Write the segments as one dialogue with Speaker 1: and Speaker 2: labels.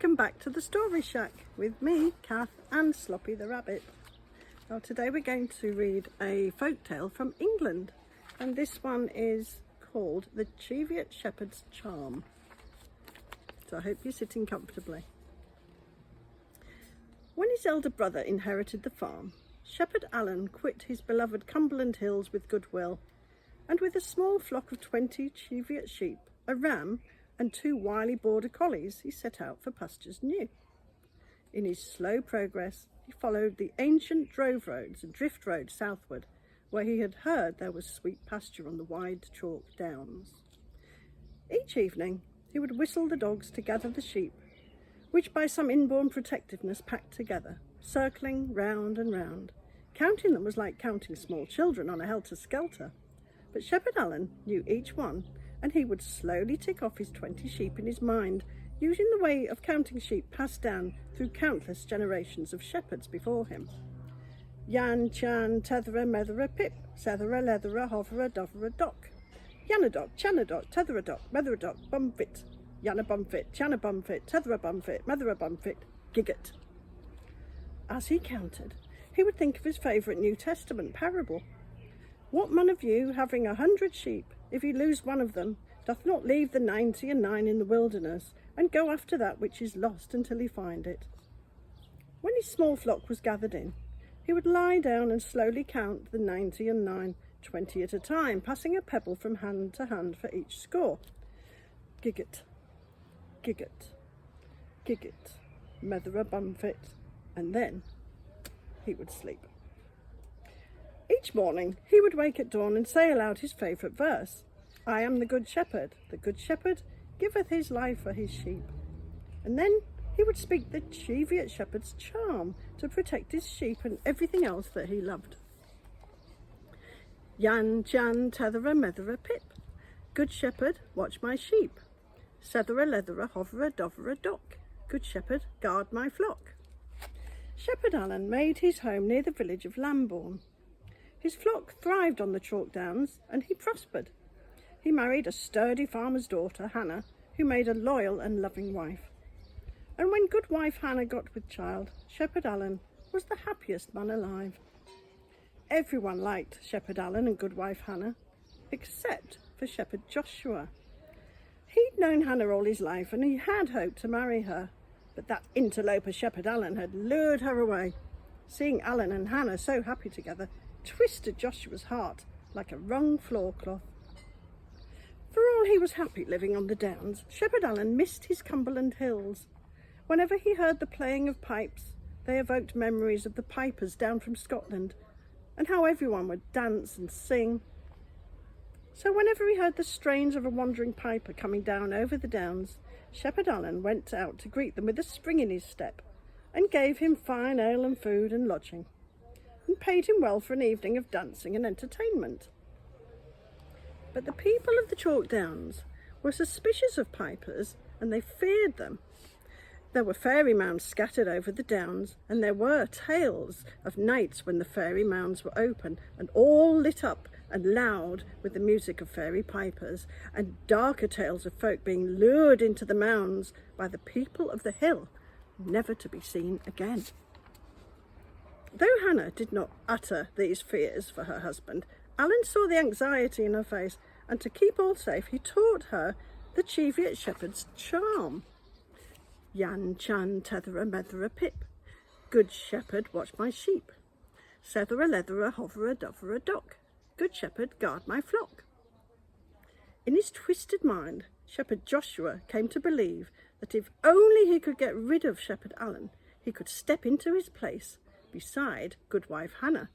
Speaker 1: Welcome back to the Story Shack with me, Kath, and Sloppy the Rabbit. Now today we're going to read a folk tale from England, and this one is called The Cheviot Shepherd's Charm. So I hope you're sitting comfortably. When his elder brother inherited the farm, Shepherd Allen quit his beloved Cumberland Hills with goodwill, and with a small flock of 20 Cheviot sheep, a ram, and 2 wily border collies, he set out for pastures new. In his slow progress, he followed the ancient drove roads and drift roads southward, where he had heard there was sweet pasture on the wide chalk downs. Each evening, he would whistle the dogs to gather the sheep, which by some inborn protectiveness packed together, circling round and round. Counting them was like counting small children on a helter-skelter, but Shepherd Allen knew each one, and he would slowly tick off his 20 sheep in his mind, using the way of counting sheep passed down through countless generations of shepherds before him. Yan, chan, tethera, methera, pip, sethera, lethera, hovera, dovera, dock. Yanadoc, chanadoc, tetheradoc, metheradoc, bumfit. Yana bumfit, chana bumfit, tethera bumfit, methera bumfit, gigot. As he counted, he would think of his favourite New Testament parable. What man of you, having 100 sheep, if he lose one of them, doth not leave the 99 in the wilderness, and go after that which is lost until he find it? When his small flock was gathered in, he would lie down and slowly count the 99, 20 at a time, passing a pebble from hand to hand for each score. Gigot, gigot, gigot, methera bumfit, and then he would sleep. Each morning he would wake at dawn and say aloud his favourite verse. I am the good shepherd giveth his life for his sheep. And then he would speak the Cheviot shepherd's charm to protect his sheep and everything else that he loved. Yan, chan, tethera, methera, pip. Good shepherd, watch my sheep. Sethera, lethera, hovera, dovera, dock. Good shepherd, guard my flock. Shepherd Allen made his home near the village of Lambourne. His flock thrived on the chalk downs, and he prospered. He married a sturdy farmer's daughter, Hannah, who made a loyal and loving wife. And when good wife Hannah got with child, Shepherd Allen was the happiest man alive. Everyone liked Shepherd Allen and good wife Hannah, except for Shepherd Joshua. He'd known Hannah all his life, and he had hoped to marry her, but that interloper Shepherd Allen had lured her away. Seeing Allen and Hannah so happy together twisted Joshua's heart like a wrung floor cloth. For all he was happy living on the downs, Shepherd Allen missed his Cumberland Hills. Whenever he heard the playing of pipes, they evoked memories of the pipers down from Scotland, and how everyone would dance and sing. So whenever he heard the strains of a wandering piper coming down over the downs, Shepherd Allen went out to greet them with a spring in his step, and gave him fine ale and food and lodging, and paid him well for an evening of dancing and entertainment. But the people of the chalk downs were suspicious of pipers, and they feared them. There were fairy mounds scattered over the downs, and there were tales of nights when the fairy mounds were open and all lit up and loud with the music of fairy pipers, and darker tales of folk being lured into the mounds by the people of the hill, never to be seen again. Though Hannah did not utter these fears for her husband, Allen saw the anxiety in her face, and to keep all safe, he taught her the Cheviot shepherd's charm. Yan, chan, tethera, methera, pip. Good shepherd, watch my sheep. Sethera, lethera, hovera, dovera, dock. Good shepherd, guard my flock. In his twisted mind, Shepherd Joshua came to believe that if only he could get rid of Shepherd Allen, he could step into his place beside goodwife Hannah.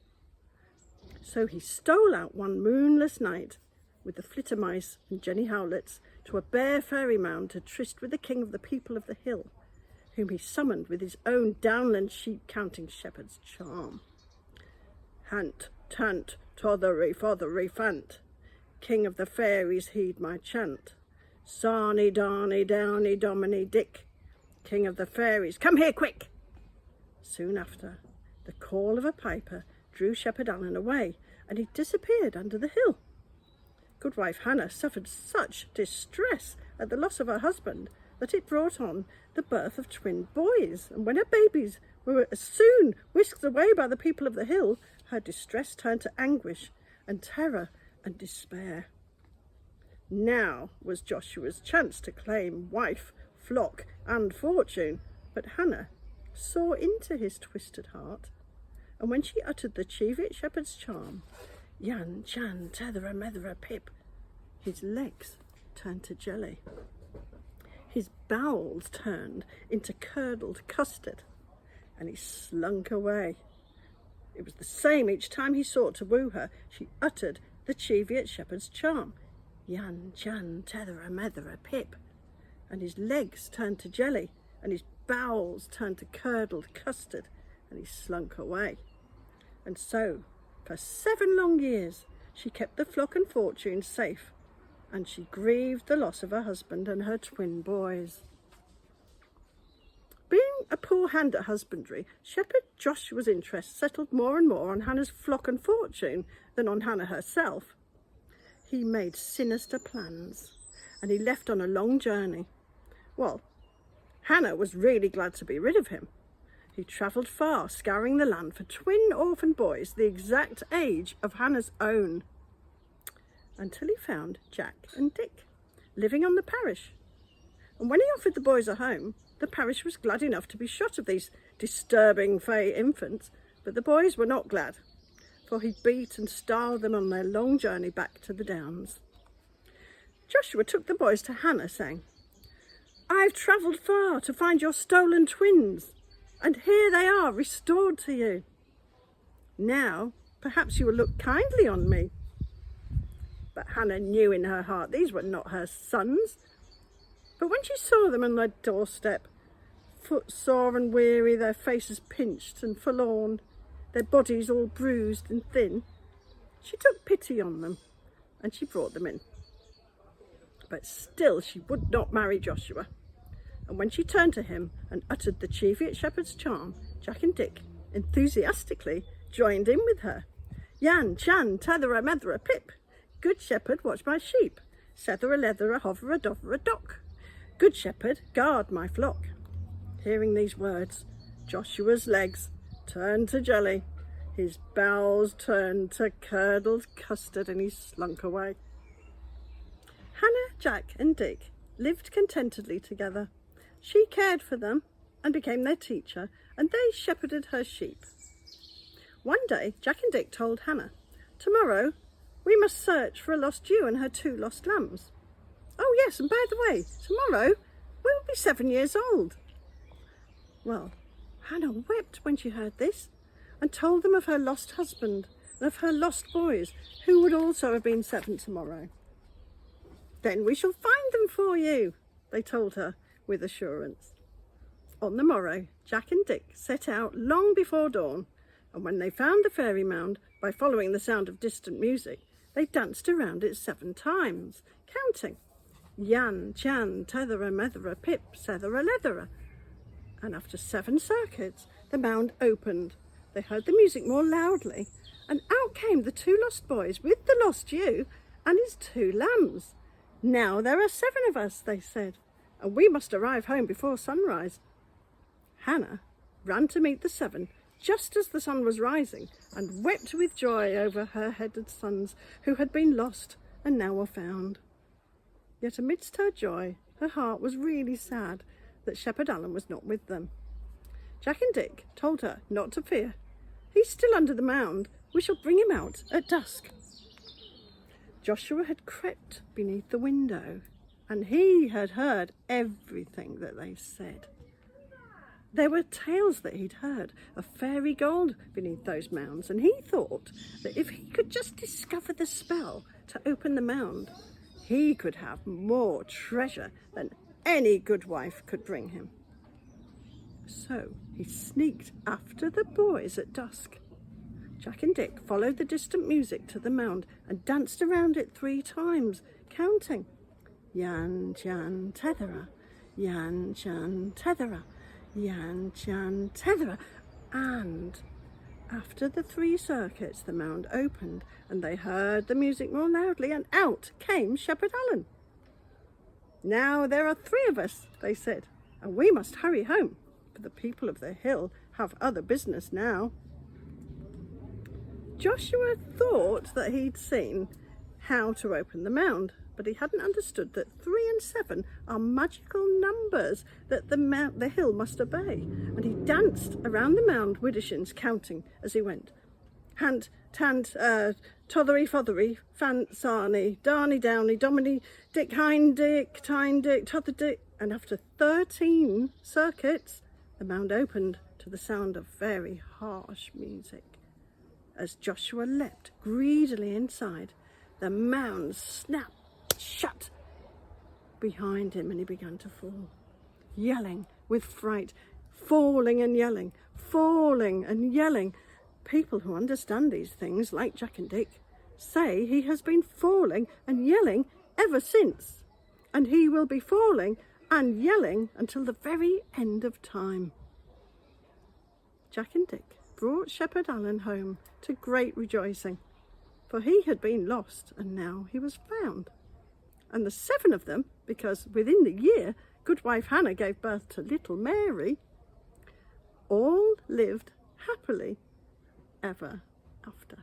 Speaker 1: So he stole out one moonless night with the flittermice and Jenny Howlets to a bare fairy mound to tryst with the king of the people of the hill, whom he summoned with his own downland sheep-counting shepherd's charm. Hant, tant, tothery, fothery, fant, king of the fairies, heed my chant. Sarny, darny, downy, dominy, dick, king of the fairies, come here quick! Soon after, the call of a piper drew Shepherd Allen away, and he disappeared under the hill. Goodwife Hannah suffered such distress at the loss of her husband that it brought on the birth of twin boys, and when her babies were soon whisked away by the people of the hill, her distress turned to anguish and terror and despair. Now was Joshua's chance to claim wife, flock and fortune, but Hannah saw into his twisted heart, and when she uttered the Cheviot shepherd's charm, Yan, Chan, Tethera, Methera, Pip, his legs turned to jelly. His bowels turned into curdled custard, and he slunk away. It was the same each time he sought to woo her. She uttered the Cheviot shepherd's charm, Yan, Chan, Tethera, Methera, Pip, and his legs turned to jelly, and his bowels turned to curdled custard, and he slunk away. And so, for 7 long years, she kept the flock and fortune safe, and she grieved the loss of her husband and her twin boys. Being a poor hand at husbandry, Shepherd Joshua's interest settled more and more on Hannah's flock and fortune than on Hannah herself. He made sinister plans, and he left on a long journey. Well, Hannah was really glad to be rid of him. He travelled far, scouring the land for twin orphan boys the exact age of Hannah's own, until he found Jack and Dick living on the parish. And when he offered the boys a home, the parish was glad enough to be shut of these disturbing fey infants, but the boys were not glad, for he beat and starved them on their long journey back to the downs. Joshua took the boys to Hannah, saying, "I've travelled far to find your stolen twins, and here they are restored to you. Now, perhaps you will look kindly on me." But Hannah knew in her heart these were not her sons. But when she saw them on their doorstep, footsore and weary, their faces pinched and forlorn, their bodies all bruised and thin, she took pity on them, and she brought them in. But still she would not marry Joshua. And when she turned to him and uttered the Cheviot shepherd's charm, Jack and Dick enthusiastically joined in with her. Yan, Chan, Tethera, Methera, Pip, good shepherd, watch my sheep. Sethera, Lethera, Hovera, Dovera, Dock. Good shepherd, guard my flock. Hearing these words, Joshua's legs turned to jelly, his bowels turned to curdled custard, and he slunk away. Hannah, Jack and Dick lived contentedly together. She cared for them and became their teacher, and they shepherded her sheep. One day, Jack and Dick told Hannah, "Tomorrow we must search for a lost ewe and her 2 lost lambs. Oh yes, and by the way, tomorrow we will be 7 years old." Well, Hannah wept when she heard this, and told them of her lost husband and of her lost boys, who would also have been 7 tomorrow. "Then we shall find them for you," they told her with assurance. On the morrow, Jack and Dick set out long before dawn, and when they found the fairy mound, by following the sound of distant music, they danced around it 7 times, counting Yan, Chan, Tethera, Methera, Pip, Sethera, Lethera. And after 7 circuits, the mound opened. They heard the music more loudly, and out came the 2 lost boys with the lost ewe and his 2 lambs. "Now there are 7 of us," they said, "and we must arrive home before sunrise." Hannah ran to meet the 7 just as the sun was rising, and wept with joy over her headed sons who had been lost and now were found. Yet amidst her joy, her heart was really sad that Shepherd Allen was not with them. Jack and Dick told her not to fear. "He's still under the mound. We shall bring him out at dusk." Joshua had crept beneath the window, and he had heard everything that they said. There were tales that he'd heard of fairy gold beneath those mounds, and he thought that if he could just discover the spell to open the mound, he could have more treasure than any good wife could bring him. So he sneaked after the boys at dusk. Jack and Dick followed the distant music to the mound and danced around it 3 times, counting Yan, Chan, Tethera, Yan, Chan, Tethera, Yan, Chan, Tethera. And after the 3 circuits, the mound opened, and they heard the music more loudly, and out came Shepherd Allen. "Now there are 3 of us," they said, and we must hurry home, for the people of the hill have other business now. Joshua thought that he'd seen how to open the mound, but he hadn't understood that 3 and 7 are magical numbers that the hill must obey, and he danced around the mound widdershins, counting as he went. Hand, tant, tothery, fothery, fant, sarny, darny, downy, dominy, dick, hind, dick, tine, dick, tother, dick, and after 13 circuits, the mound opened to the sound of very harsh music. As Joshua leapt greedily inside, the mound snapped shut behind him and he began to fall, yelling with fright, falling and yelling, falling and yelling. People who understand these things, like Jack and Dick, say he has been falling and yelling ever since, and he will be falling and yelling until the very end of time. Jack and Dick brought Shepherd Allen home to great rejoicing, for he had been lost and now he was found. And the 7 of them, because within the year Goodwife Hannah gave birth to little Mary, all lived happily ever after.